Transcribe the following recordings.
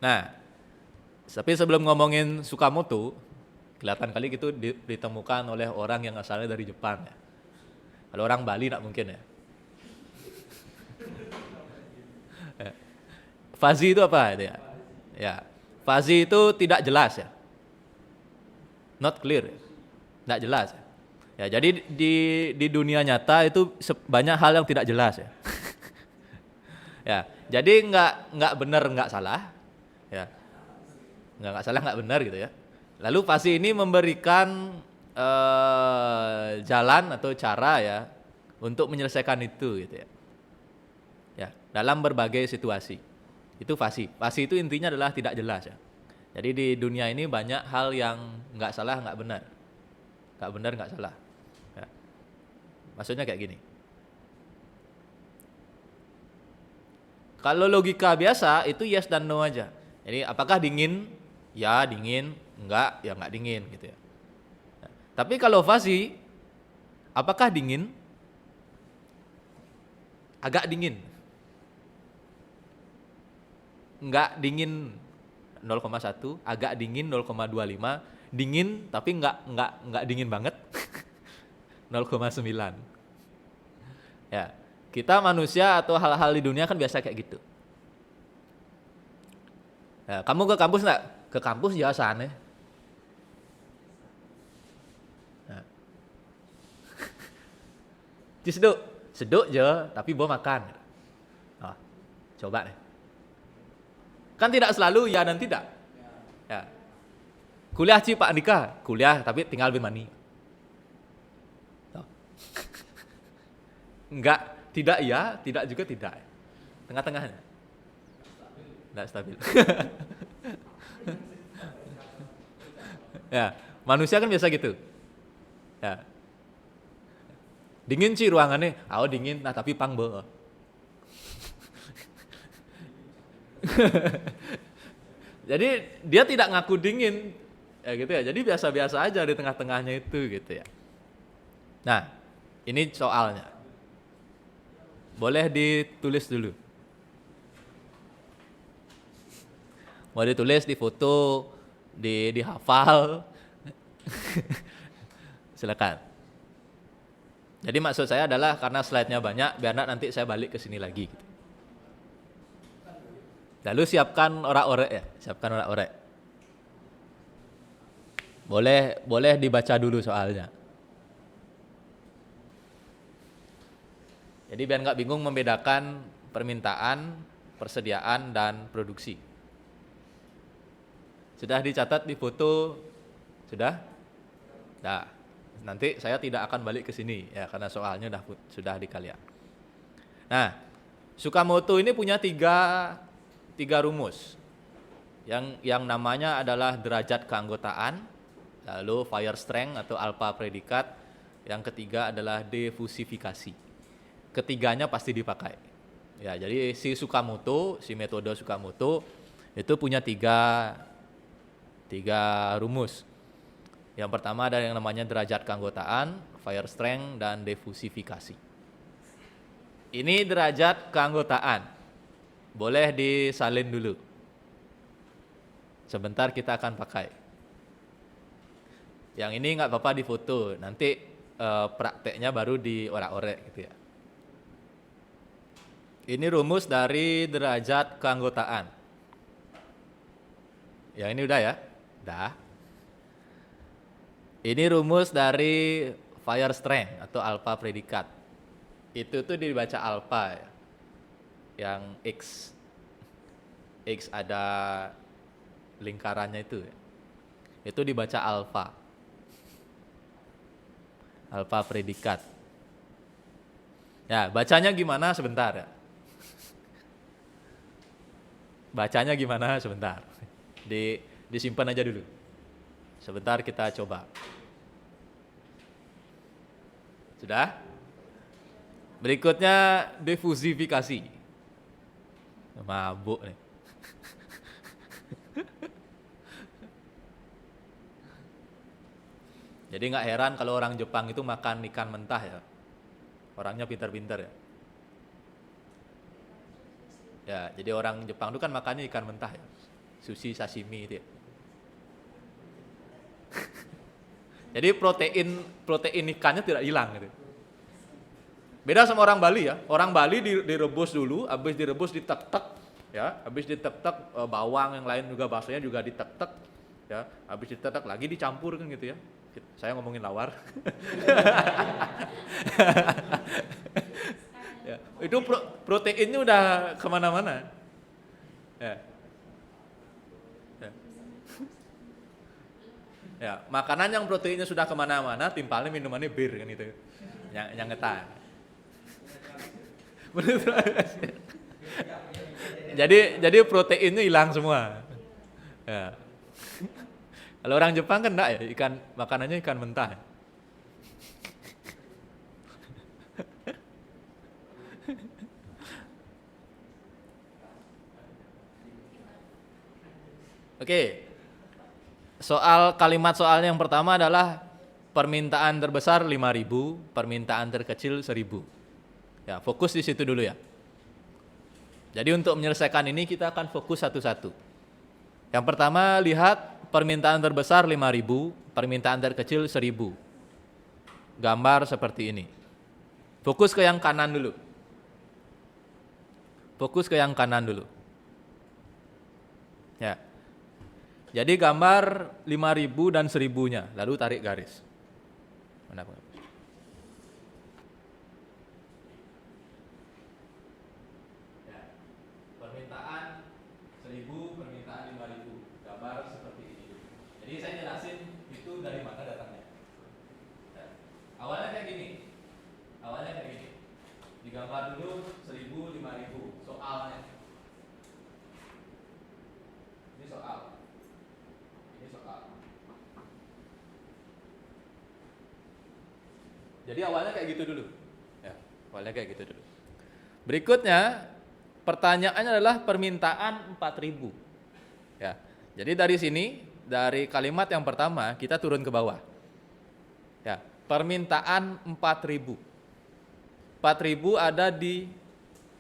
Nah, tapi sebelum ngomongin Tsukamoto, kelihatan kali itu ditemukan oleh orang yang asalnya dari Jepang ya. Kalau orang Bali nggak mungkin ya. Fuzzy itu apa itu ya? Ya, fuzzy itu tidak jelas ya, not clear, tidak jelas ya. Ya, jadi di dunia nyata itu banyak hal yang tidak jelas ya. Ya, jadi nggak benar nggak salah, ya, nggak salah nggak benar gitu ya. Lalu fuzzy ini memberikan jalan atau cara ya untuk menyelesaikan itu gitu ya. Ya, dalam berbagai situasi. Itu fasi. Fasi itu intinya adalah tidak jelas ya. Jadi di dunia ini banyak hal yang nggak salah, nggak benar. Nggak benar, nggak salah. Ya. Maksudnya kayak gini. Kalau logika biasa itu yes dan no aja. Jadi apakah dingin? Ya dingin. Enggak, ya nggak dingin gitu ya. Nah, tapi kalau fasi, apakah dingin? Agak dingin. Enggak dingin 0,1, agak dingin 0,25, dingin tapi enggak dingin banget 0,9. Ya, kita manusia atau hal-hal di dunia kan biasa kayak gitu. Ya, kamu ke kampus enggak? Ke kampus ya sana. Nah. Seduk aja, tapi bawa makan. Oh, coba nih. Kan tidak selalu ya dan tidak. Ya. Kuliah Pak Andika, kuliah tapi tinggal Birmani. Enggak, tidak ya, tidak juga tidak. Tengah-tengahnya. Enggak stabil. Ya, manusia kan biasa gitu. Ya. Dingin sih ruangannya, dingin, nah tapi pang be. Jadi dia tidak ngaku dingin, ya gitu ya. Jadi biasa-biasa aja di tengah-tengahnya itu gitu ya. Nah, ini soalnya. Boleh ditulis dulu. Mau ditulis, difoto, dihafal. Silakan. Jadi maksud saya adalah karena slide-nya banyak, biar nanti saya balik ke sini lagi. Gitu. Lalu siapkan orak-orek ya, siapkan orak-orek. Boleh dibaca dulu soalnya. Jadi biar nggak bingung membedakan permintaan, persediaan, dan produksi. Sudah dicatat di foto? Sudah? Nah, nanti saya tidak akan balik ke sini ya karena soalnya sudah di kalian. Nah, Tsukamoto ini punya tiga rumus. Yang namanya adalah derajat keanggotaan, lalu fire strength atau alpha predikat, yang ketiga adalah defusifikasi. Ketiganya pasti dipakai. Ya, jadi si metode Tsukamoto itu punya tiga rumus. Yang pertama ada yang namanya derajat keanggotaan, fire strength, dan defusifikasi. Ini derajat keanggotaan. Boleh disalin dulu. Sebentar kita akan pakai. Yang ini nggak apa-apa difoto, nanti prakteknya baru diorak-orek gitu ya. Ini rumus dari derajat keanggotaan. Ya ini udah ya? Udah. Ini rumus dari fire strength atau alpha predikat. Itu tuh dibaca alpha ya. Yang X ada lingkarannya itu ya. Itu dibaca alpha. Alpha predikat. Ya, bacanya gimana sebentar ya. Bacanya gimana sebentar. Disimpan aja dulu. Sebentar kita coba. Sudah? Berikutnya defusifikasi. Mabuk nih. Jadi nggak heran kalau orang Jepang itu makan ikan mentah ya. Orangnya pintar-pintar ya. Ya, jadi orang Jepang itu kan makannya ikan mentah ya. sushi, sashimi itu ya. Jadi protein ikannya tidak hilang gitu. Beda sama orang Bali ya. Orang Bali direbus dulu, habis direbus ditek-tek ya, habis ditek-tek bawang yang lain juga baksonya juga ditek-tek ya, habis ditek-tek lagi dicampur kan gitu ya. Saya ngomongin lawar. Ya, itu proteinnya udah kemana-mana. Ya. Ya. Ya, makanan yang proteinnya sudah kemana-mana, timpalnya minumannya bir kan itu, yang ngetah. jadi proteinnya hilang semua. Ya. Kalau orang Jepang kan enggak ya, makanannya ikan mentah. Oke. Kalimat soalnya yang pertama adalah permintaan terbesar 5.000, permintaan terkecil 1.000. Ya, fokus di situ dulu ya. Jadi untuk menyelesaikan ini kita akan fokus satu-satu. Yang pertama lihat permintaan terbesar 5.000, permintaan terkecil 1.000. Gambar seperti ini. Fokus ke yang kanan dulu. Fokus ke yang kanan dulu. Ya. Jadi gambar 5.000 dan 1.000-nya, lalu tarik garis. Mana Pak? Ya. Permintaan 1.000, permintaan 5.000. Gambar seperti ini. Jadi saya jelasin itu dari mana datangnya. Ya. Awalnya kayak gini. Digambar dulu 1.000, 5.000. Soalnya. Ini soal. Jadi awalnya kayak gitu dulu. Ya, awalnya kayak gitu dulu. Berikutnya, pertanyaannya adalah permintaan 4.000. Ya. Jadi dari sini, dari kalimat yang pertama kita turun ke bawah. Ya, permintaan 4.000. 4.000 ada di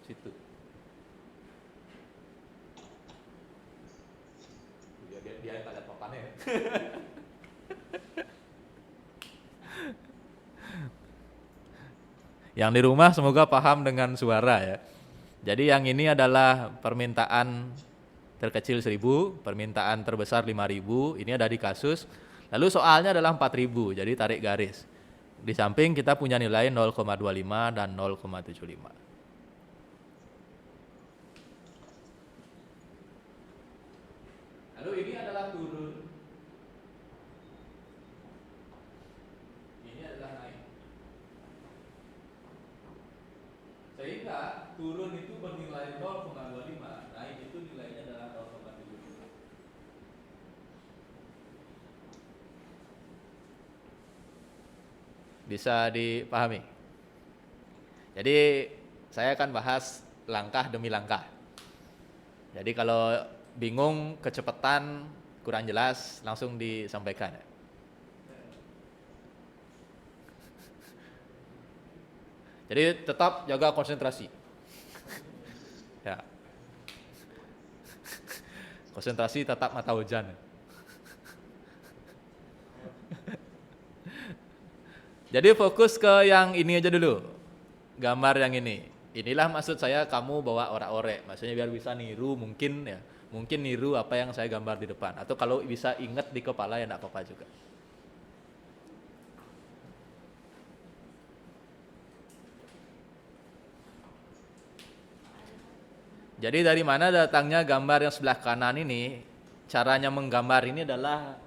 situ. Dia yang lihat papannya ya. Yang di rumah semoga paham dengan suara ya. Jadi yang ini adalah permintaan terkecil 1.000, permintaan terbesar 5.000, ini ada di kasus. Lalu soalnya adalah 4.000, jadi tarik garis. Di samping kita punya nilai 0,25 dan 0,75. Lalu ini adalah turun. Ini adalah naik. Sehingga turun itu bernilai 0,25, naik itu nilainya adalah 0,75. Bisa dipahami? Jadi saya akan bahas langkah demi langkah. Jadi kalau bingung, kecepatan, kurang jelas, langsung disampaikan. Jadi tetap jaga konsentrasi. Ya. Konsentrasi tetap mata hujan. Jadi fokus ke yang ini aja dulu. Gambar yang ini. Inilah maksud saya kamu bawa orak-orek. Maksudnya biar bisa niru mungkin ya. Mungkin niru apa yang saya gambar di depan. Atau kalau bisa ingat di kepala ya enggak apa-apa juga. Jadi dari mana datangnya gambar yang sebelah kanan ini? Caranya menggambar ini adalah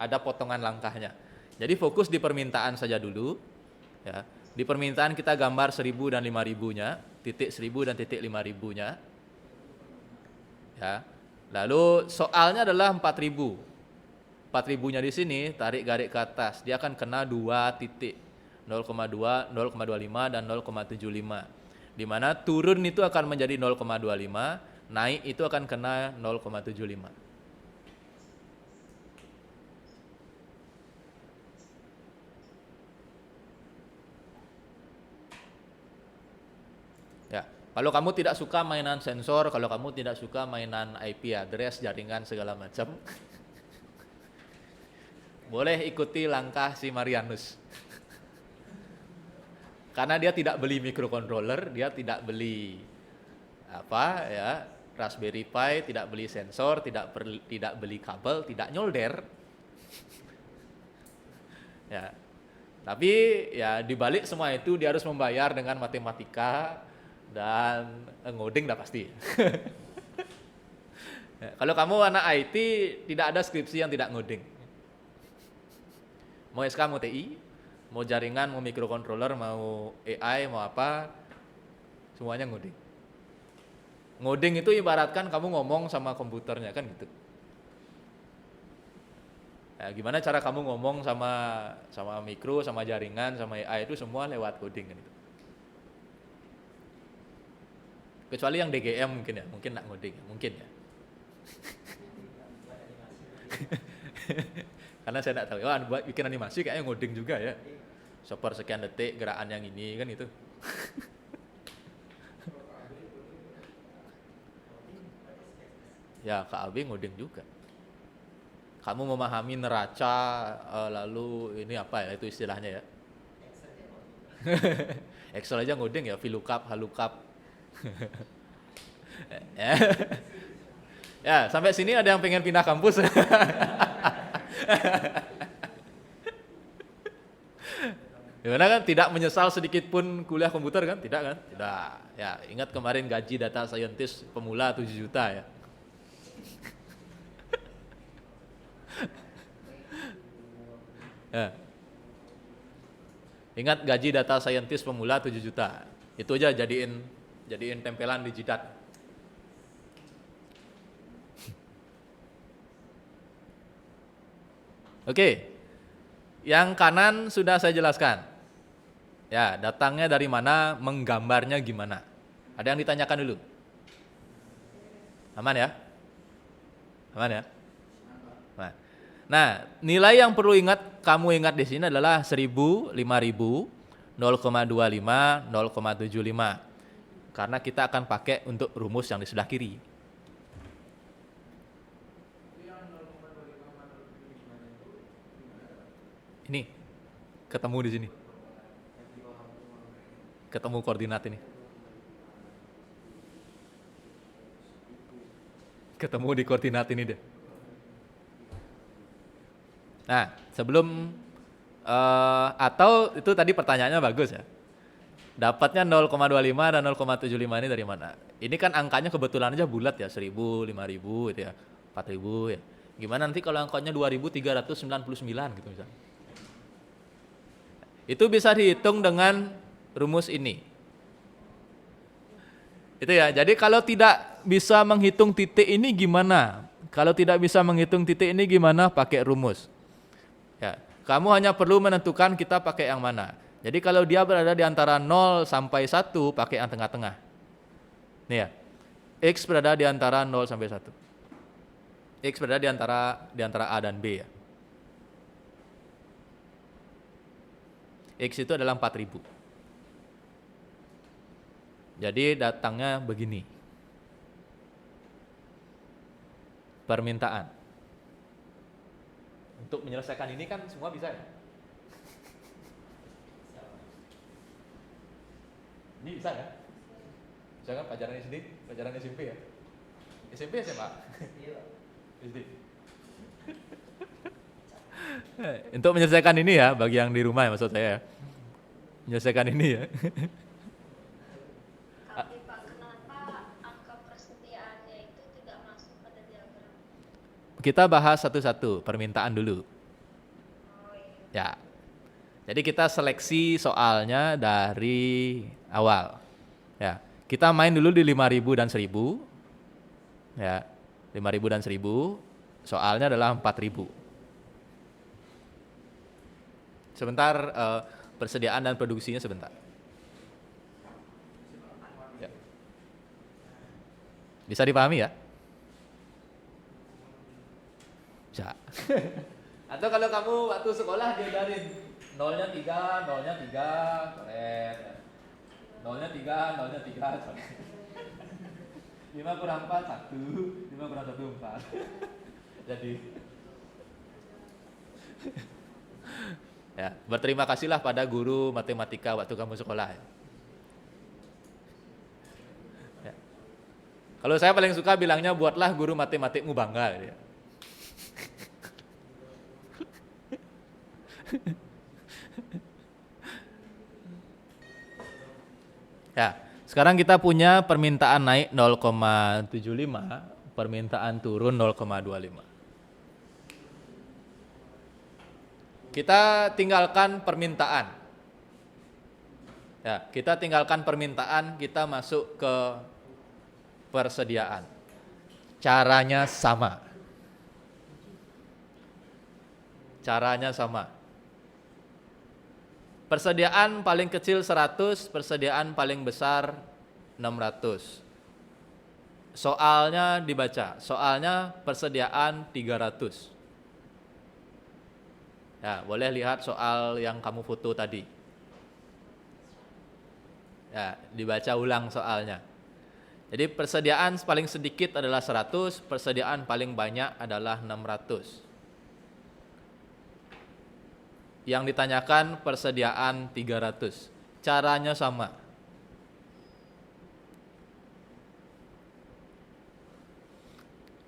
ada potongan langkahnya. Jadi fokus di permintaan saja dulu. Ya. Di permintaan kita gambar 1.000 dan 5.000-nya, titik 1.000 dan titik 5.000-nya. Ya. Lalu soalnya adalah 4.000. 4.000-nya di sini tarik garis ke atas, dia akan kena 2 titik. 0,2, 0,25 dan 0,75. Di mana turun itu akan menjadi 0,25, naik itu akan kena 0,75. Ya, Kalau kamu tidak suka mainan sensor, kalau kamu tidak suka mainan IP address, jaringan segala macam, boleh ikuti langkah si Marianus. Karena dia tidak beli microcontroller, dia tidak beli Raspberry Pi, tidak beli sensor, tidak beli kabel, tidak nyolder. Ya. Tapi ya dibalik semua itu dia harus membayar dengan matematika dan ngoding dah pasti. Ya, kalau kamu anak IT tidak ada skripsi yang tidak ngoding. Mau SK, mau TI, mau jaringan, mau microcontroller, mau AI, mau apa, semuanya ngoding. Ngoding itu ibaratkan kamu ngomong sama komputernya kan gitu. Ya, gimana cara kamu ngomong sama mikro, sama jaringan, sama AI itu semua lewat coding kan itu. Kecuali yang DGM mungkin nak ngoding, mungkin ya. Karena saya tidak tahu, buat bikin animasi kayaknya ngoding juga ya. Sekian detik gerakan yang ini kan itu. Ya KAB ngoding juga. Kamu memahami neraca, lalu ini apa ya itu istilahnya ya? Excel aja ngoding ya, VLOOKUP, HLOOKUP. Ya, sampai sini ada yang pengen pindah kampus. Gimana kan? Tidak menyesal sedikit pun kuliah komputer kan? Tidak kan? Tidak. Ya, ingat kemarin gaji data scientist pemula 7 juta ya. Ya. Ingat gaji data scientist pemula 7 juta. Itu aja jadiin tempelan di jidat. Oke. Yang kanan sudah saya jelaskan. Ya, datangnya dari mana, menggambarnya gimana. Ada yang ditanyakan dulu? Aman ya? Aman ya? Nah, nilai yang perlu kamu ingat di sini adalah 1000, 5000, 0,25, 0,75. Karena kita akan pakai untuk rumus yang di sebelah kiri. Ini ketemu di sini. Ketemu koordinat ini. Ketemu di koordinat ini deh. Nah, sebelum atau itu tadi pertanyaannya bagus ya. Dapatnya 0,25 dan 0,75 ini dari mana? Ini kan angkanya kebetulan aja bulat ya, 1000, 5000 gitu ya, 4000 ya. Gimana nanti kalau angkanya 2399 gitu misalnya. Itu bisa dihitung dengan rumus ini. Itu ya. Jadi kalau tidak bisa menghitung titik ini gimana? Kalau tidak bisa menghitung titik ini gimana? Pakai rumus. Ya, kamu hanya perlu menentukan kita pakai yang mana. Jadi kalau dia berada di antara 0 sampai 1, pakai yang tengah-tengah. Nih ya. X berada di antara 0 sampai 1. X berada di antara A dan B ya. X itu adalah 4000. Jadi datangnya begini. Permintaan. Untuk menyelesaikan ini kan semua bisa ya? Ini bisa ya? Bisa kan pelajaran SD, pelajaran SMP ya? SMP SMA? SD. Untuk menyelesaikan ini ya, bagi yang di rumah ya maksud saya ya. Menyelesaikan ini ya. Tapi Pak, kenapa angka persediaannya itu tidak masuk pada diagram? Kita bahas satu-satu, permintaan dulu. Oh iya. Ya. Jadi kita seleksi soalnya dari awal. Ya. Kita main dulu di 5000 dan 1000. Ya. 5000 dan 1000. Soalnya adalah 4000. Sebentar, persediaan dan produksinya sebentar. Ya. Bisa dipahami ya? Bisa. Atau kalau kamu waktu sekolah diajarin nolnya 3, korek. Nolnya 3, nolnya 3. 5 kurang 4, 1. 5 kurang 1, 4. Jadi ya, berterima kasihlah pada guru matematika waktu kamu sekolah. Ya. Kalau saya paling suka bilangnya, buatlah guru matematikmu bangga. Ya. Ya, sekarang kita punya permintaan naik 0,75, permintaan turun 0,25. Kita tinggalkan permintaan. Ya, kita tinggalkan permintaan, kita masuk ke persediaan. Caranya sama. Caranya sama. Persediaan paling kecil 100, persediaan paling besar 600. Soalnya dibaca, soalnya persediaan 300. Ya, boleh lihat soal yang kamu foto tadi. Ya, dibaca ulang soalnya. Jadi persediaan paling sedikit adalah 100, persediaan paling banyak adalah 600. Yang ditanyakan persediaan 300. Caranya sama.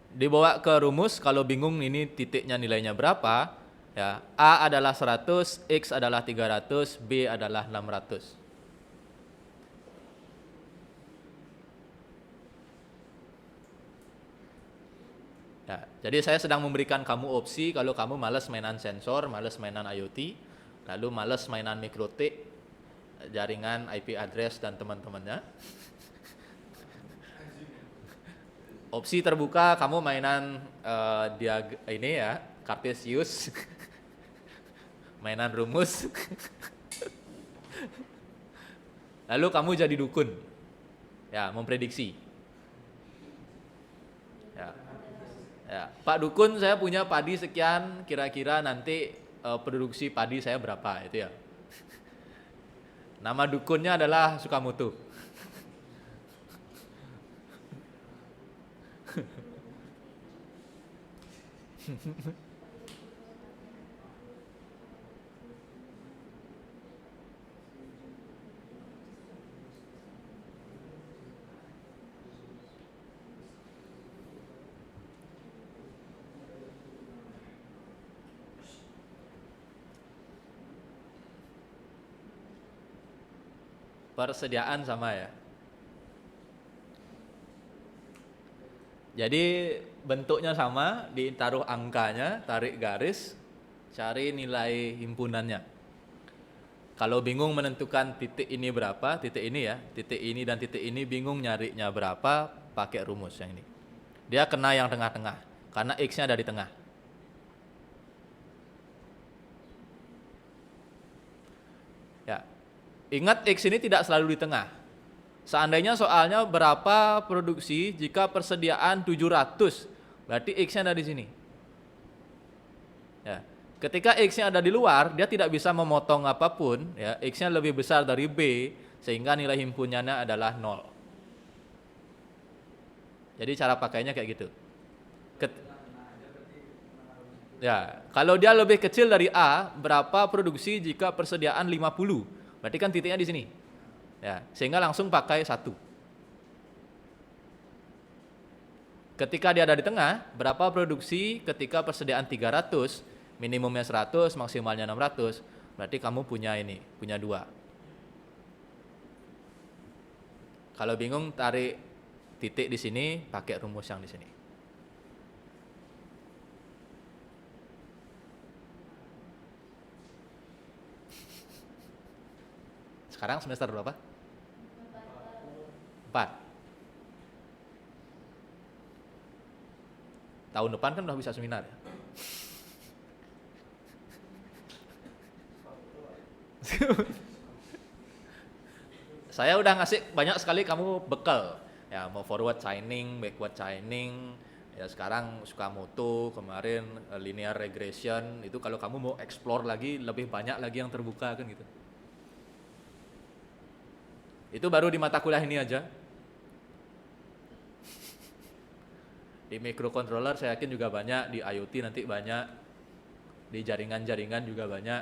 Dibawa ke rumus, kalau bingung ini titiknya nilainya berapa, ya, A adalah 100, X adalah 300, B adalah 600. Ya, jadi saya sedang memberikan kamu opsi kalau kamu malas mainan sensor, malas mainan IoT, lalu malas mainan mikrotik, jaringan IP address dan teman-temannya. Opsi terbuka kamu mainan ini ya, Cartesius, mainan rumus. Lalu kamu jadi dukun, ya, memprediksi. Ya, Pak Dukun, saya punya padi sekian, kira-kira nanti produksi padi saya berapa, itu ya. Nama dukunnya adalah Sukamoto. Persediaan sama ya. Jadi bentuknya sama, ditaruh angkanya, tarik garis, cari nilai himpunannya. Kalau bingung menentukan titik ini berapa, titik ini ya, titik ini dan titik ini bingung nyarinya berapa, pakai rumus yang ini. Dia kena yang tengah-tengah, karena X-nya ada di tengah. Ya, ingat X ini tidak selalu di tengah. Seandainya soalnya berapa produksi jika persediaan 700, berarti X-nya ada di sini. Ya. Ketika X-nya ada di luar, dia tidak bisa memotong apapun, ya, X-nya lebih besar dari B, sehingga nilai himpunannya adalah 0. Jadi cara pakainya kayak gitu. Ya, kalau dia lebih kecil dari A, berapa produksi jika persediaan 50? Berarti kan titiknya di sini. Ya, sehingga langsung pakai 1. Ketika dia ada di tengah, berapa produksi ketika persediaan 300, minimumnya 100, maksimalnya 600, berarti kamu punya ini, punya 2. Kalau bingung, tarik titik di sini, pakai rumus yang di sini. Sekarang semester berapa? 4. Tahun depan kan udah bisa seminar ya? Saya udah ngasih banyak sekali kamu bekal. Ya, mau forward chaining, backward chaining, ya sekarang Sukamoto, kemarin linear regression, itu kalau kamu mau explore lagi, lebih banyak lagi yang terbuka kan gitu. Itu baru di mata kuliah ini aja. Di microcontroller saya yakin juga banyak, di IoT nanti banyak, di jaringan-jaringan juga banyak.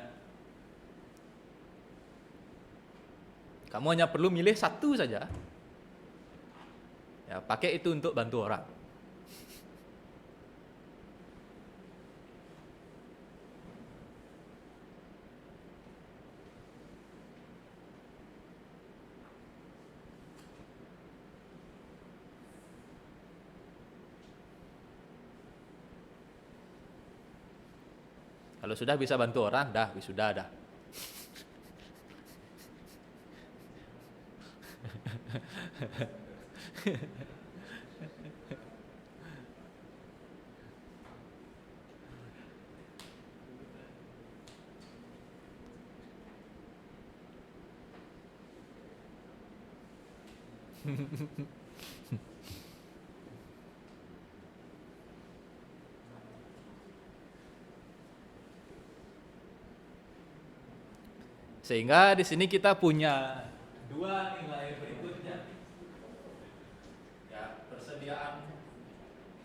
Kamu hanya perlu milih satu saja. Ya, pakai itu untuk bantu orang. Kalau sudah bisa bantu orang, dah wisuda dah. Sehingga di sini kita punya dua nilai berikutnya. Ya, persediaan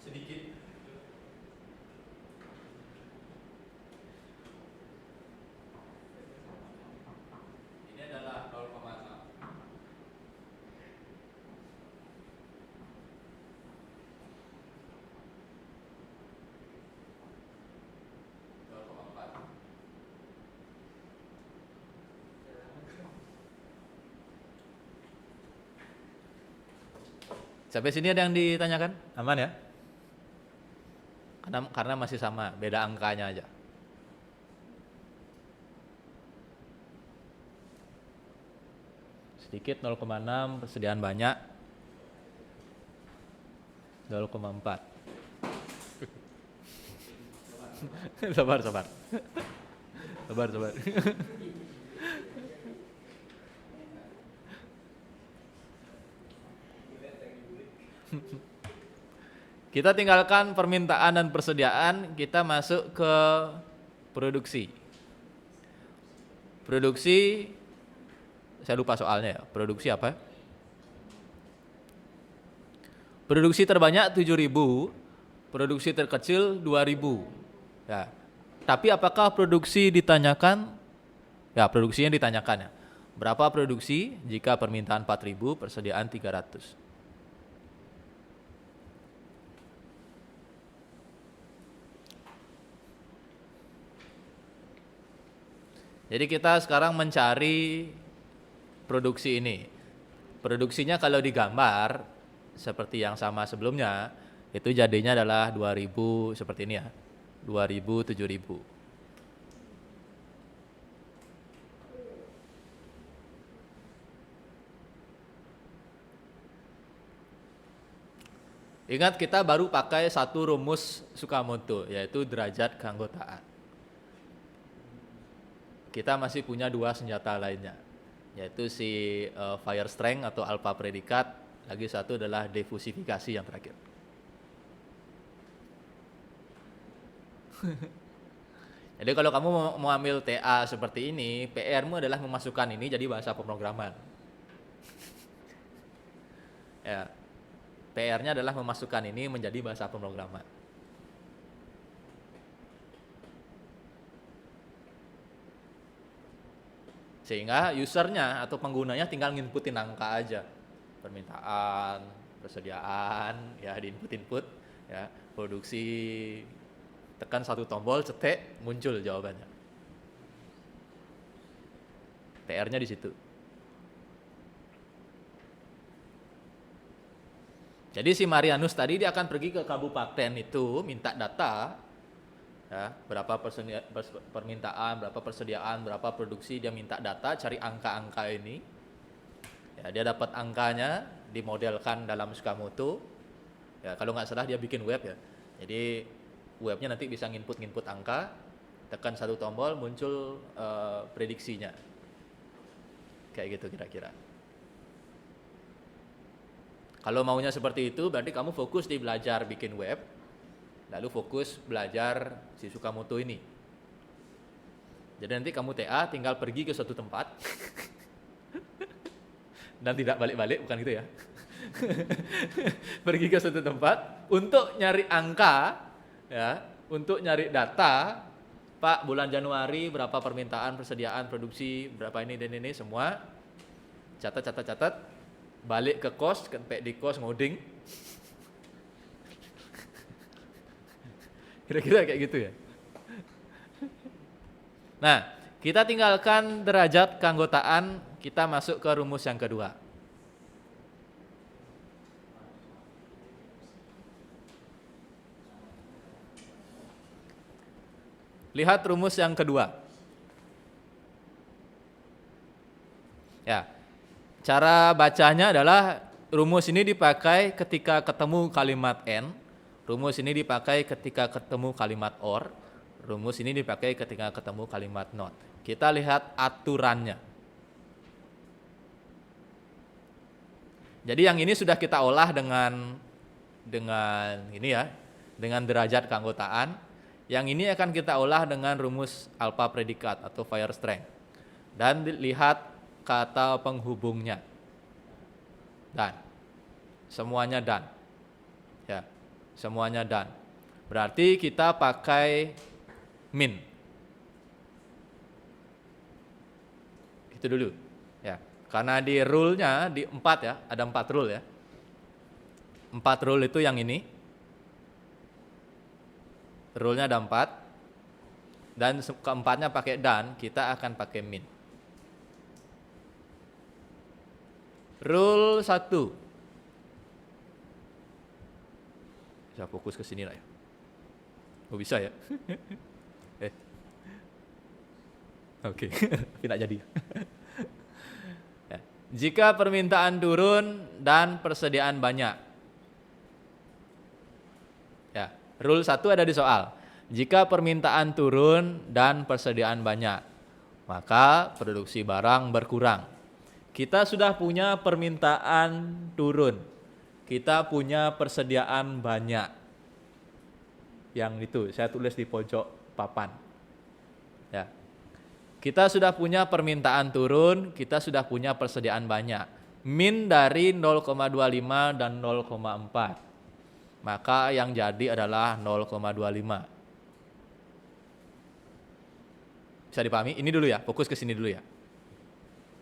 sedikit. Ini adalah 0,6. Sampai sini ada yang ditanyakan? Aman ya? Karena masih sama, beda angkanya aja. Sedikit 0,6, persediaan banyak 0,4. Sabar. Sabar. Kita tinggalkan permintaan dan persediaan, kita masuk ke produksi. Produksi, saya lupa soalnya ya. Produksi apa? Produksi terbanyak 7.000, produksi terkecil 2.000. Ya. Tapi apakah produksi ditanyakan? Ya, produksinya ditanyakan ya. Berapa produksi jika permintaan 4.000, persediaan 300? Jadi kita sekarang mencari produksi ini. Produksinya kalau digambar seperti yang sama sebelumnya, itu jadinya adalah 2.000 seperti ini ya. 2.000, 7.000. Ingat kita baru pakai satu rumus Tsukamoto, yaitu derajat keanggotaan. Kita masih punya dua senjata lainnya, yaitu si fire strength atau alpha predikat, lagi satu adalah defusifikasi yang terakhir. Jadi kalau kamu mau ambil TA seperti ini, PR-mu adalah memasukkan ini jadi bahasa pemrograman. Ya, PR-nya adalah memasukkan ini menjadi bahasa pemrograman. Sehingga usernya atau penggunanya tinggal nginputin angka aja, permintaan, persediaan, ya di input ya, produksi, tekan satu tombol, cetek, muncul jawabannya. PR-nya di situ. Jadi si Marianus tadi dia akan pergi ke kabupaten itu minta data. Ya, berapa permintaan, berapa persediaan, berapa produksi, dia minta data, cari angka-angka ini. Ya, dia dapat angkanya, dimodelkan dalam Tsukamoto. Ya, kalau nggak salah dia bikin web ya. Jadi webnya nanti bisa nginput angka, tekan satu tombol muncul prediksinya. Kayak gitu kira-kira. Kalau maunya seperti itu, berarti kamu fokus di belajar bikin web. Lalu fokus belajar si Tsukamoto ini. Jadi nanti kamu TA tinggal pergi ke suatu tempat. dan tidak balik-balik, bukan gitu ya. Pergi ke suatu tempat untuk nyari angka, ya, untuk nyari data. Pak, bulan Januari berapa permintaan, persediaan, produksi, berapa ini dan ini semua. Catat. Balik ke kos, sampai di kos ngoding. Kira-kira kayak gitu ya. Nah, kita tinggalkan derajat keanggotaan, kita masuk ke rumus yang kedua. Lihat rumus yang kedua. Ya. Cara bacanya adalah rumus ini dipakai ketika ketemu kalimat and, rumus ini dipakai ketika ketemu kalimat or, rumus ini dipakai ketika ketemu kalimat not. Kita lihat aturannya. Jadi yang ini sudah kita olah dengan ini ya, dengan derajat keanggotaan. Yang ini akan kita olah dengan rumus alpha predikat atau fire strength. Dan lihat kata penghubungnya. Dan semuanya dan. Ya, semuanya dan. Berarti kita pakai min. Itu dulu. Ya, karena di rule-nya di 4 ya, ada 4 rule ya. 4 rule itu yang ini. Rule-nya ada 4. Dan keempatnya pakai dan, kita akan pakai min. Rule 1. Bisa fokus ke sini lah ya. Oh bisa ya? Oke, tidak jadi. Ya. Jika permintaan turun dan persediaan banyak. Ya, rule 1 ada di soal. Jika permintaan turun dan persediaan banyak, maka produksi barang berkurang. Kita sudah punya permintaan turun. Kita punya persediaan banyak. Yang itu saya tulis di pojok papan. Ya. Kita sudah punya permintaan turun, kita sudah punya persediaan banyak. Min dari 0,25 dan 0,4. Maka yang jadi adalah 0,25. Bisa dipahami? Ini dulu ya, fokus ke sini dulu ya.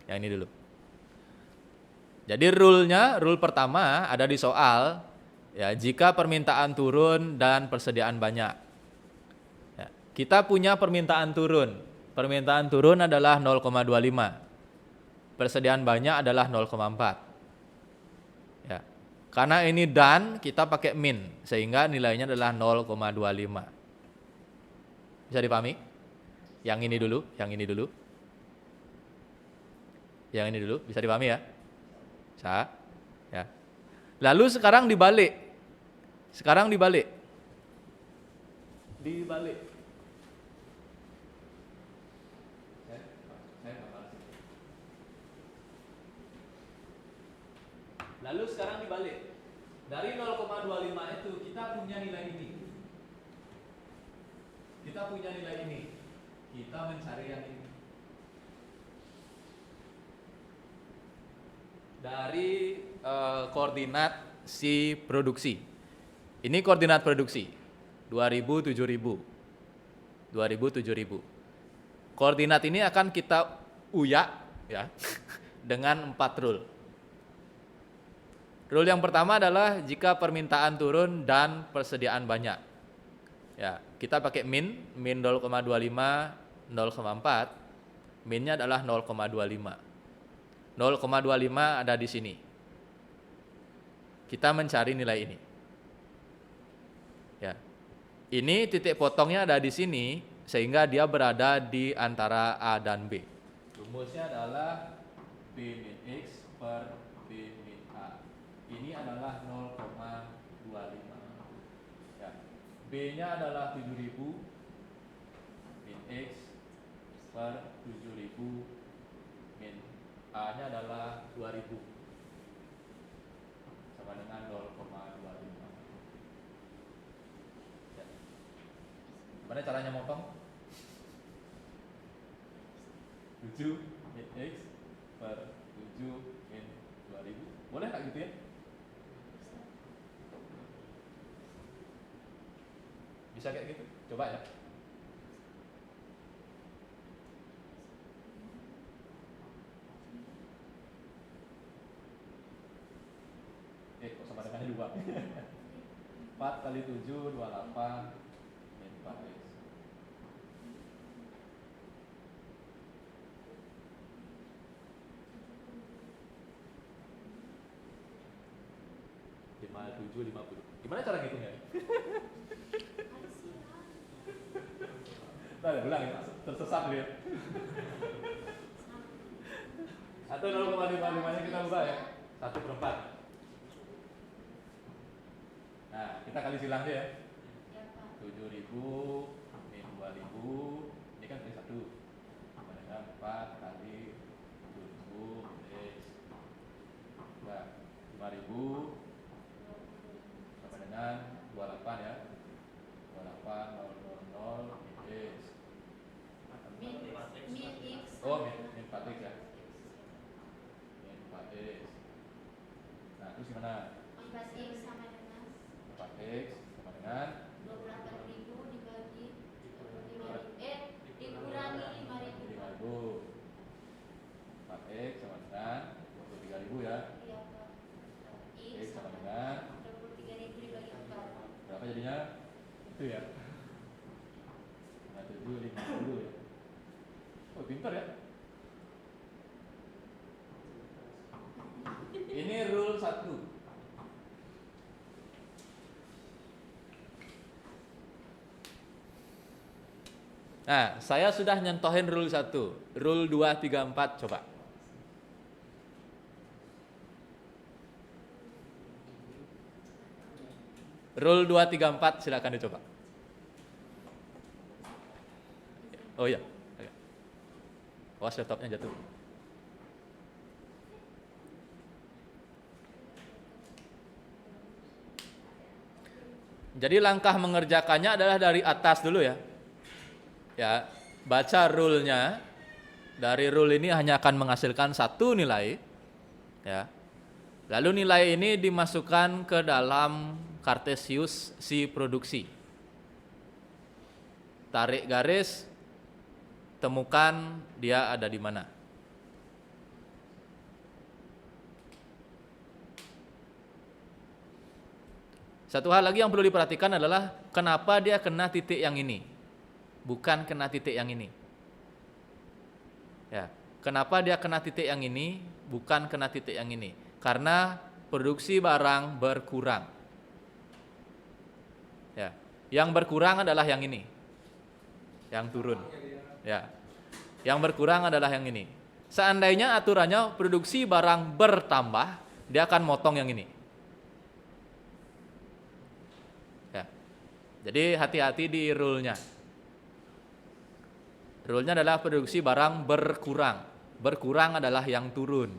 Yang ini dulu. Jadi rule pertama ada di soal, ya, jika permintaan turun dan persediaan banyak. Ya, kita punya permintaan turun. Permintaan turun adalah 0,25. Persediaan banyak adalah 0,4. Ya. Karena ini dan, kita pakai min, sehingga nilainya adalah 0,25. Bisa dipahami? Yang ini dulu. Yang ini dulu, bisa dipahami ya? Bisa, ya. Lalu sekarang dibalik. Lalu sekarang dibalik. Dari 0,25 itu kita punya nilai ini. Kita mencari yang ini. Dari koordinat si produksi. Ini koordinat produksi 2000, 7000. Koordinat ini akan kita uyak ya dengan 4 rule. Rule yang pertama adalah jika permintaan turun dan persediaan banyak. Ya, kita pakai min 0,25, 0,4. Minnya adalah 0,25. 0,25 ada di sini. Kita mencari nilai ini. Ya. Ini titik potongnya ada di sini sehingga dia berada di antara A dan B. Rumusnya adalah B min X per B min A. Ini adalah 0,25. Ya. B-nya adalah 7000 min X per 7000 min A-nya adalah 2000 sama dengan 0,25. Ya. Gimana caranya motong? 7 min X per 7 min 2000. Boleh nggak gitu ya? Bisa kayak gitu? Coba ya. Kok sama dengannya 2. 4 kali 7, 28 min 4x. Lima 7, 50. Gimana cara ngitungnya? Tadi ulang ya, tersesat dia. Atau 0,55 nya kita ubah ya, 1/4. Nah, kita kali silang dia ya. 7.000 min 2.000, ini kan kali 1 sama dengan 4 kali 7.000 x. Nah, 5.000 sama dengan 28 ya. 28.000 min x. Oh, min 4x ya. Min 4x. Nah, terus gimana? 4x sama dengan 4x sama dengan 28.000 dibagi 5.000 dikurangi 5.000. 4x sama dengan 23.000 ya. Iya, Pak. X sama dengan 23.000 dibagi 4. berapa jadinya? Itu ya. Nah, 750 ya. Oh, pintar ya. Ini rule 1. Nah, saya sudah nyentohin rule 1. Rule 2, 3, 4 coba. Rule 2, 3, 4 silakan dicoba. Oh iya. Awas laptopnya jatuh. Jadi langkah mengerjakannya adalah dari atas dulu ya. Ya, baca rule-nya. Dari rule ini hanya akan menghasilkan satu nilai. Ya. Lalu nilai ini dimasukkan ke dalam Cartesius si produksi. Tarik garis, temukan dia ada di mana. Satu hal lagi yang perlu diperhatikan adalah kenapa dia kena titik yang ini, bukan kena titik yang ini. Ya, kenapa dia kena titik yang ini, bukan kena titik yang ini? Karena produksi barang berkurang. Ya, yang berkurang adalah yang ini, yang turun. Ya, yang berkurang adalah yang ini. Seandainya aturannya produksi barang bertambah, dia akan motong yang ini. Jadi hati-hati di rule-nya. Rule-nya adalah produksi barang berkurang. Berkurang adalah yang turun.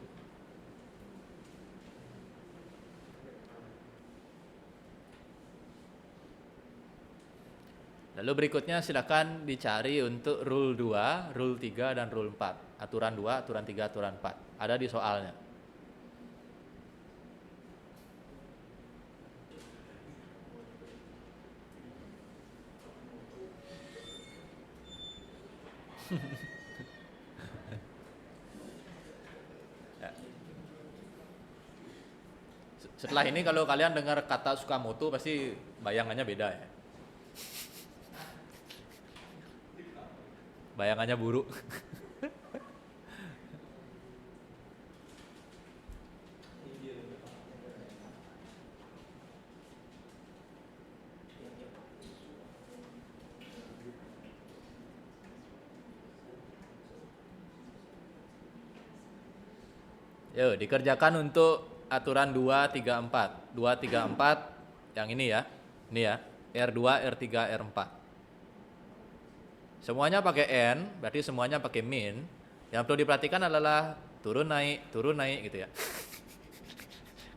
Lalu berikutnya silakan dicari untuk rule 2, rule 3 dan rule 4. Aturan 2, aturan 3, aturan 4. Ada di soalnya. Ya. Setelah ini kalau kalian dengar kata Tsukamoto pasti bayangannya beda ya. Bayangannya buruk. Yuk, dikerjakan untuk aturan 2, 3, 4. 2, 3, 4 yang ini ya. Ini ya, R2, R3, R4. Semuanya pakai N, berarti semuanya pakai min. Yang perlu diperhatikan adalah turun naik gitu ya.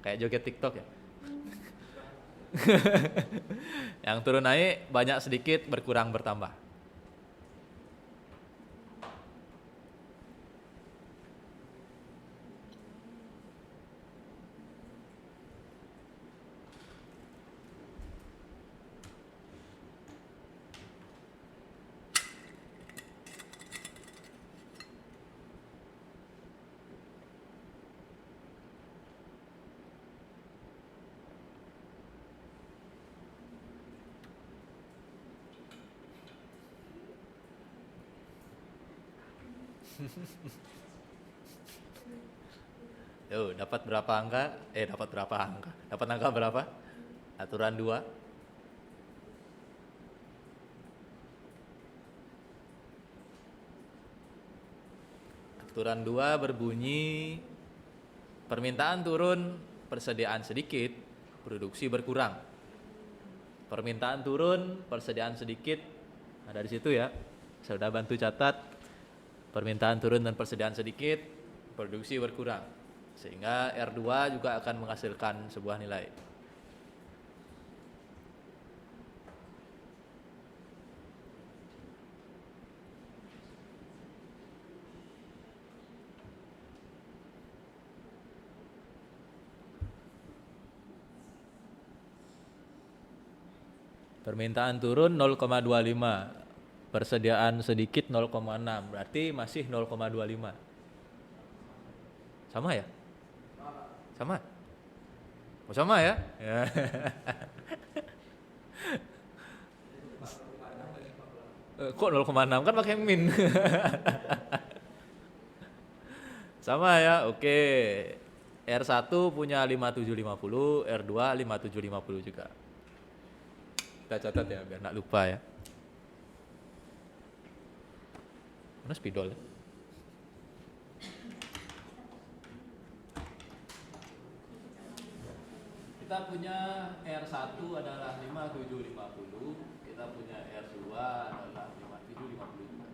Kayak joget TikTok ya. Yang turun naik banyak sedikit, berkurang bertambah. Yo, dapat berapa angka? Dapat berapa angka? Dapat angka berapa? Aturan 2. Aturan 2 berbunyi permintaan turun, persediaan sedikit, produksi berkurang. Permintaan turun, persediaan sedikit. Nah, dari situ ya. Saya sudah bantu catat. Permintaan turun dan persediaan sedikit, produksi berkurang. Sehingga R2 juga akan menghasilkan sebuah nilai. Permintaan turun 0,25, persediaan sedikit 0,6, berarti masih 0,25. Sama ya? Sama? Oh, sama ya? Ya. Kok 0,6 kan pakai min? Sama ya, oke. R1 punya 5750, R2 5750 juga. Kita catat ya biar nggak lupa ya. Mana spidol? Kita punya R1 adalah 5750, kita punya R2 adalah 5750 juga.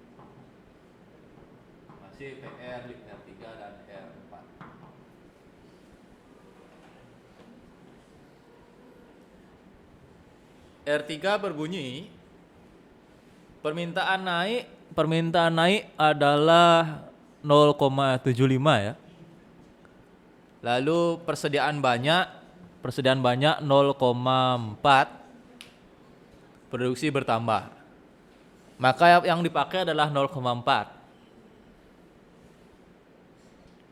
Masih PR, R3 dan R4. R3 berbunyi permintaan naik adalah 0,75 ya. Lalu persediaan banyak 0,4, produksi bertambah. Maka yang dipakai adalah 0,4.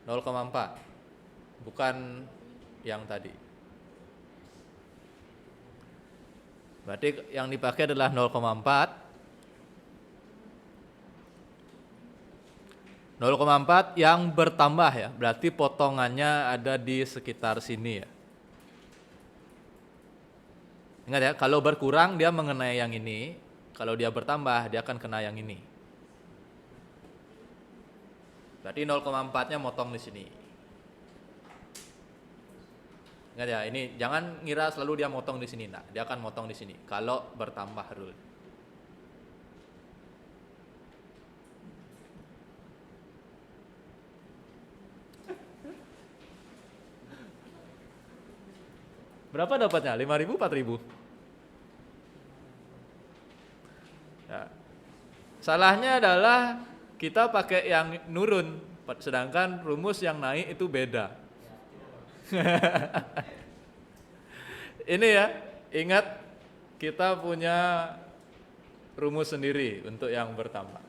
0,4. Bukan yang tadi. Berarti yang dipakai adalah 0,4. 0,4 yang bertambah ya. Berarti potongannya ada di sekitar sini ya. Ingat ya, kalau berkurang dia mengenai yang ini, kalau dia bertambah dia akan kena yang ini. Berarti 0,4-nya motong di sini. Ingat ya, ini jangan ngira selalu dia motong di sini, nah, dia akan motong di sini kalau bertambah rule. Berapa dapatnya? 5.000, 4.000? Ya. Salahnya adalah kita pakai yang nurun, sedangkan rumus yang naik itu beda. Ini ya, ingat kita punya rumus sendiri untuk yang bertambah.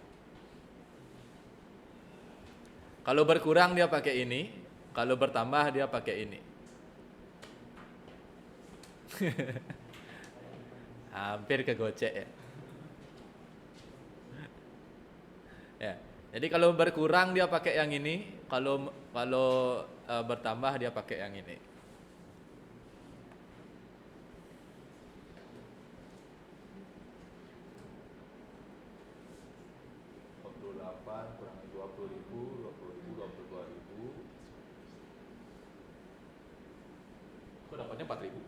Kalau berkurang dia pakai ini, kalau bertambah dia pakai ini. Hampir kegocek ya. Ya. Jadi kalau berkurang dia pakai yang ini, kalau bertambah dia pakai yang ini. Kurangi 20.000, 22.000. Kok dapatnya 4.000?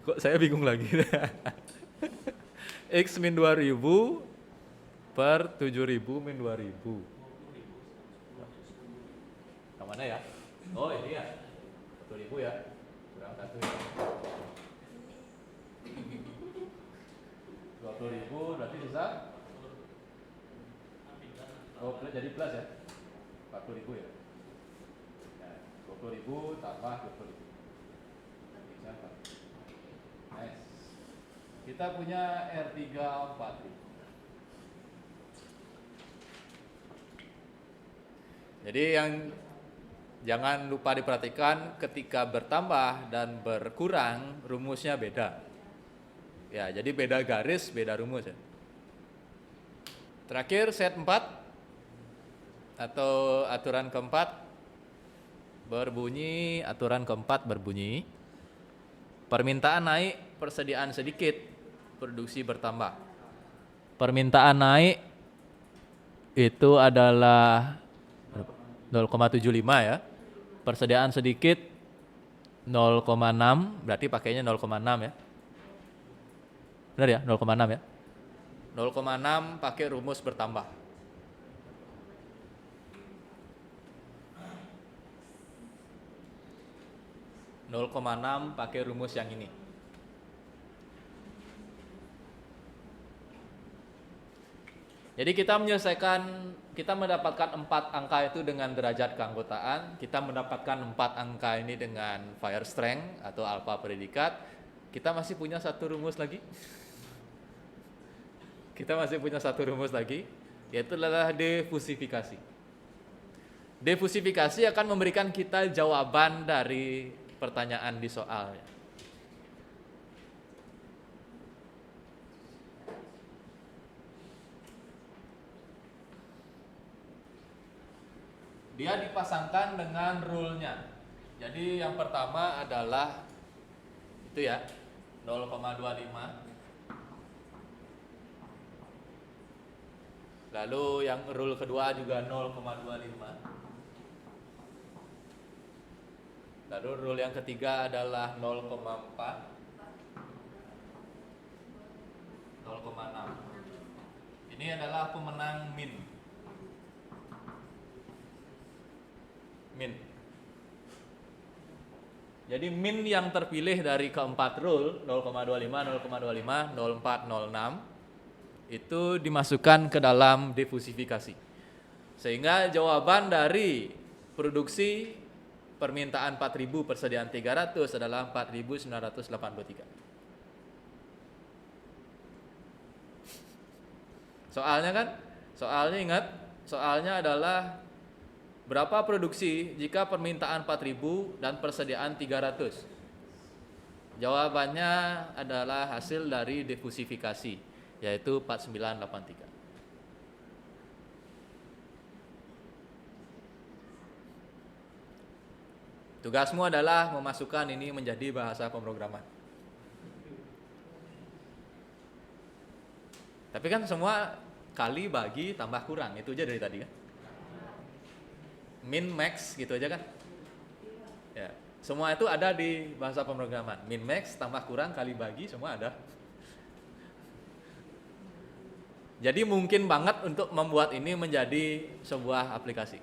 Kok saya bingung lagi. X min 2.000 per 7.000 min 2.000. Yang mana ya? Oh ini ya, 1.000 ya, kurang 1 ya. 20.000 berarti sisa. Oh jadi plus ya, 40.000 ya. Nah, 20.000 tambah 20.000. Nice. Kita punya R3 4.000. Jadi yang jangan lupa diperhatikan ketika bertambah dan berkurang rumusnya beda. Ya, jadi beda garis, beda rumus ya. Terakhir set 4 atau aturan keempat berbunyi, permintaan naik, persediaan sedikit, produksi bertambah. Permintaan naik itu adalah 0,75 ya. Persediaan sedikit 0,6, berarti pakainya 0,6 ya. Benar ya, 0,6 ya. 0,6 pakai rumus bertambah. Pakai rumus yang ini. Jadi kita mendapatkan 4 angka itu dengan derajat keanggotaan, kita mendapatkan 4 angka ini dengan fire strength atau alpha predikat. Kita masih punya satu rumus lagi. Yaitu adalah defusifikasi. Defusifikasi akan memberikan kita jawaban dari pertanyaan di soalnya. Dia dipasangkan dengan rule-nya. Jadi yang pertama adalah itu ya, 0,25. Lalu yang rule kedua juga 0,25. Lalu rule yang ketiga adalah 0,4. 0,6. Ini adalah pemenang min. Jadi min yang terpilih dari keempat rule 0,25, 0,25, 0,4, 0,6 itu dimasukkan ke dalam defusifikasi. Sehingga jawaban dari produksi permintaan 4.000 persediaan 300 adalah 4.983. Soalnya ingat, soalnya adalah berapa produksi jika permintaan 4.000 dan persediaan 300? Jawabannya adalah hasil dari defusifikasi, yaitu 4983. Tugasmu adalah memasukkan ini menjadi bahasa pemrograman. Tapi kan semua kali bagi tambah kurang, itu aja dari tadi kan. Min max gitu aja kan. Ya, semua itu ada di bahasa pemrograman. Min max tambah kurang kali bagi semua ada. Jadi mungkin banget untuk membuat ini menjadi sebuah aplikasi.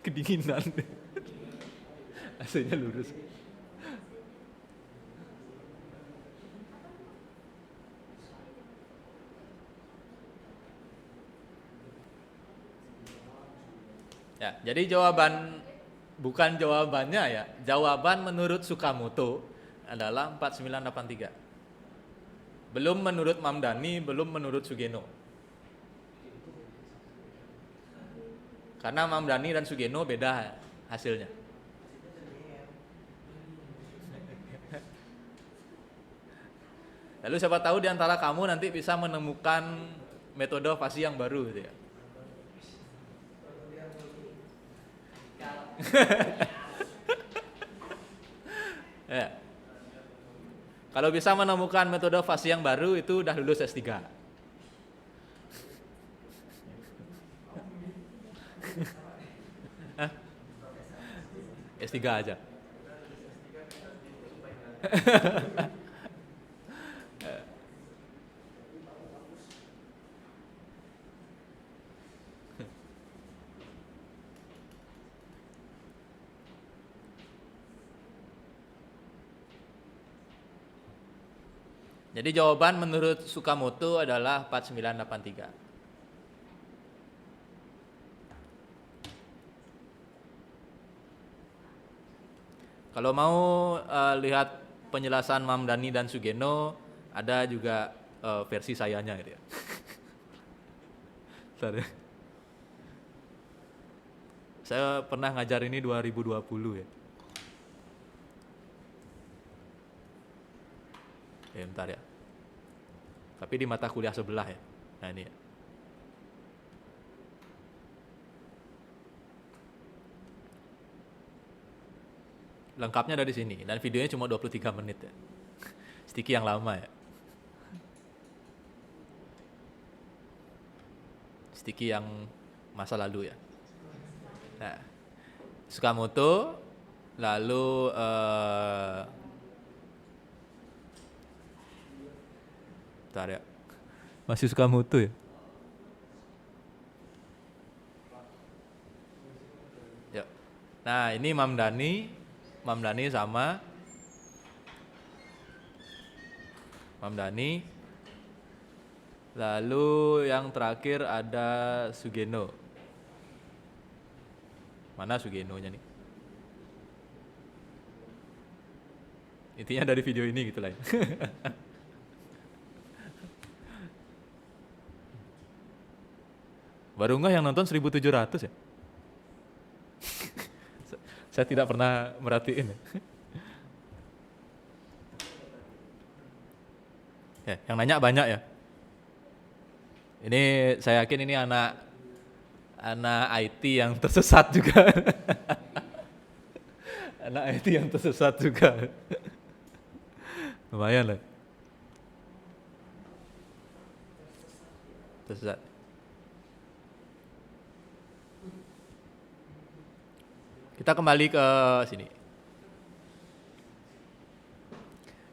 Kedinginan. AC-nya lurus. Ya, jadi bukan jawabannya ya. Jawaban menurut Tsukamoto adalah 4983. Belum menurut Mamdani, belum menurut Sugeno. Karena Mamdani dan Sugeno beda hasilnya. Lalu siapa tahu di antara kamu nanti bisa menemukan metode fasi yang baru gitu ya. Ya. Kalau bisa menemukan metode fasi yang baru itu udah lulus S3. S3 aja. Jadi jawaban menurut Tsukamoto adalah 4983. Kalau mau lihat penjelasan Mamdani dan Sugeno, ada juga versi sayanya gitu ya. Saya pernah ngajar ini 2020 ya. Ya bentar ya. Tapi di mata kuliah sebelah ya. Nah ini ya. Lengkapnya ada di sini dan videonya cuma 23 menit ya. Sticky yang lama ya. Sticky yang masa lalu ya. Nah, Tsukamoto lalu bentar ya. Masih Tsukamoto ya? Ya. Nah, ini Mamdani sama Mamdani. Lalu yang terakhir ada Sugeno. Mana Sugenonya nih? Intinya dari video ini gitu lah ya. Baru nggak yang nonton 1.700 ya? Saya tidak pernah merhatiin ya. Ya, yang nanya banyak ya. Ini saya yakin ini anak IT yang tersesat juga. Anak IT yang tersesat juga. Lumayan lah. Tersesat. Kita kembali ke sini.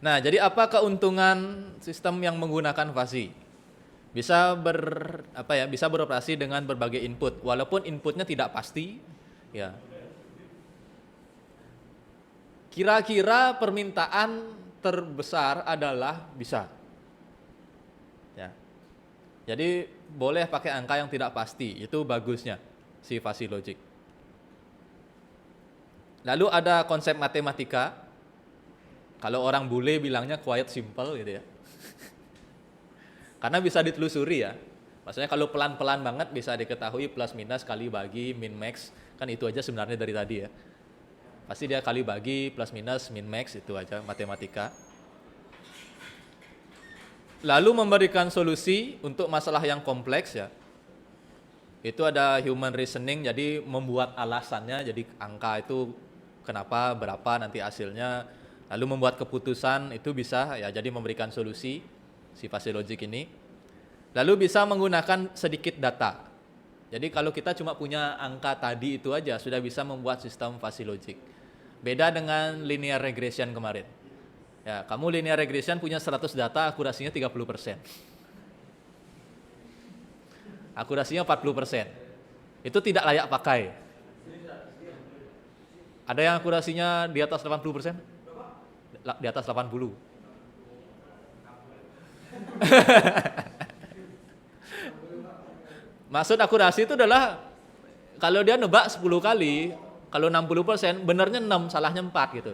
Nah, jadi apa keuntungan sistem yang menggunakan fasi? Bisa bisa beroperasi dengan berbagai input, walaupun inputnya tidak pasti, ya. Kira-kira permintaan terbesar adalah bisa. Ya. Jadi boleh pakai angka yang tidak pasti, itu bagusnya si fuzzy logic. Lalu ada konsep matematika. Kalau orang bule bilangnya quite simple gitu ya. Karena bisa ditelusuri ya. Maksudnya kalau pelan-pelan banget bisa diketahui plus minus kali bagi min max. Kan itu aja sebenarnya dari tadi ya. Pasti dia kali bagi plus minus min max, itu aja matematika. Lalu memberikan solusi untuk masalah yang kompleks ya. Itu ada human reasoning, jadi membuat alasannya, jadi angka itu kenapa, berapa nanti hasilnya. Lalu membuat keputusan itu bisa ya, jadi memberikan solusi si fuzzy logic ini. Lalu bisa menggunakan sedikit data. Jadi kalau kita cuma punya angka tadi itu aja sudah bisa membuat sistem fuzzy logic. Beda dengan linear regression kemarin. Ya, kamu linear regression punya 100 data, akurasinya 30%. Akurasinya 40%. Itu tidak layak pakai. Ada yang akurasinya di atas 80%? Di atas 80. Maksud akurasi itu adalah kalau dia nebak 10 kali, kalau 60%, benernya 6, salahnya 4 gitu.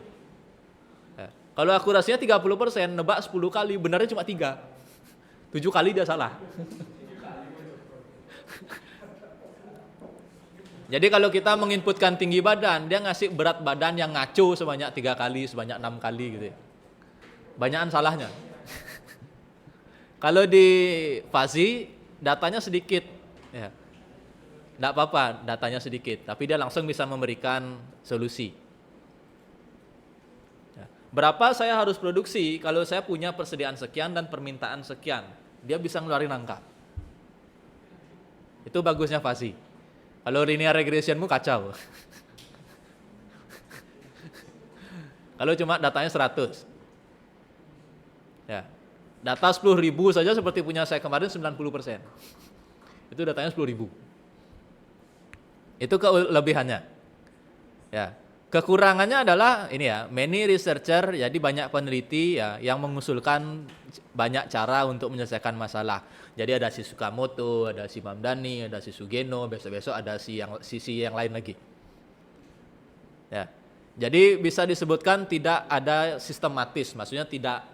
Ya. Kalau akurasinya 30%, nebak 10 kali, benernya cuma 3. 7 kali dia salah. Jadi kalau kita menginputkan tinggi badan, dia ngasih berat badan yang ngaco sebanyak 3 kali, sebanyak 6 kali gitu ya. Banyakan salahnya. Kalau di fuzzy, datanya sedikit. Ya. Nggak apa-apa, datanya sedikit. Tapi dia langsung bisa memberikan solusi. Ya. Berapa saya harus produksi kalau saya punya persediaan sekian dan permintaan sekian. Dia bisa ngeluarin angka. Itu bagusnya fuzzy. Kalau linear regressionmu kacau. Kalau cuma datanya 100. Ya. Data 10.000 saja seperti punya saya kemarin 90%. Itu datanya 10.000. Itu kelebihannya. Ya. Kekurangannya adalah ini ya, many researcher, jadi banyak peneliti ya yang mengusulkan banyak cara untuk menyelesaikan masalah. Jadi ada si Tsukamoto, ada si Mamdani, ada si Sugeno, besok-besok ada sisi yang lain lagi. Ya. Jadi bisa disebutkan tidak ada sistematis, maksudnya tidak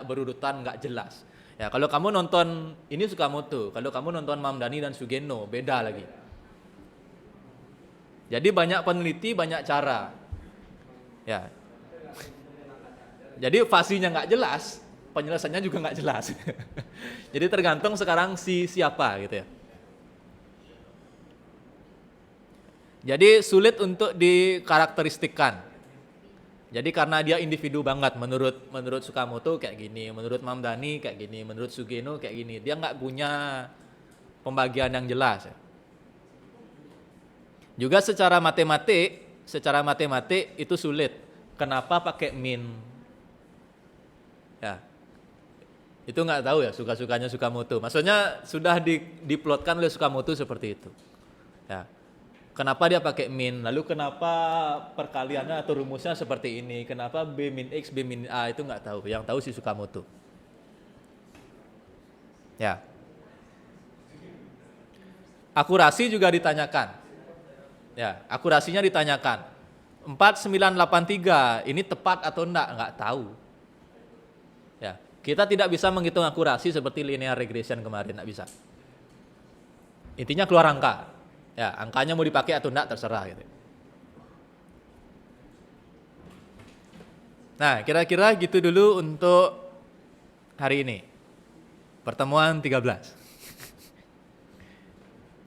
berurutan, nggak jelas. Ya, kalau kamu nonton ini Tsukamoto, kalau kamu nonton Mamdani dan Sugeno, beda lagi. Jadi banyak peneliti, banyak cara. Ya. Jadi fasinya nggak jelas, penyelesaiannya juga nggak jelas. Jadi tergantung sekarang siapa gitu ya. Jadi sulit untuk dikarakteristikkan. Jadi karena dia individu banget, menurut Tsukamoto kayak gini, menurut Mamdani kayak gini, menurut Sugeno kayak gini. Dia nggak punya pembagian yang jelas. Ya. Juga secara matematik itu sulit. Kenapa pakai min? Ya, itu nggak tahu ya suka-sukanya Tsukamoto. Maksudnya sudah diplotkan oleh Tsukamoto seperti itu. Ya, kenapa dia pakai min? Lalu kenapa perkaliannya atau rumusnya seperti ini? Kenapa b min x, b min a itu nggak tahu. Yang tahu si Tsukamoto. Ya, akurasi juga ditanyakan. Ya, akurasinya ditanyakan. 4983 ini tepat atau enggak tahu. Ya, kita tidak bisa menghitung akurasi seperti linear regression kemarin, enggak bisa. Intinya keluar angka. Ya, angkanya mau dipakai atau enggak terserah gitu. Nah, kira-kira gitu dulu untuk hari ini. Pertemuan 13.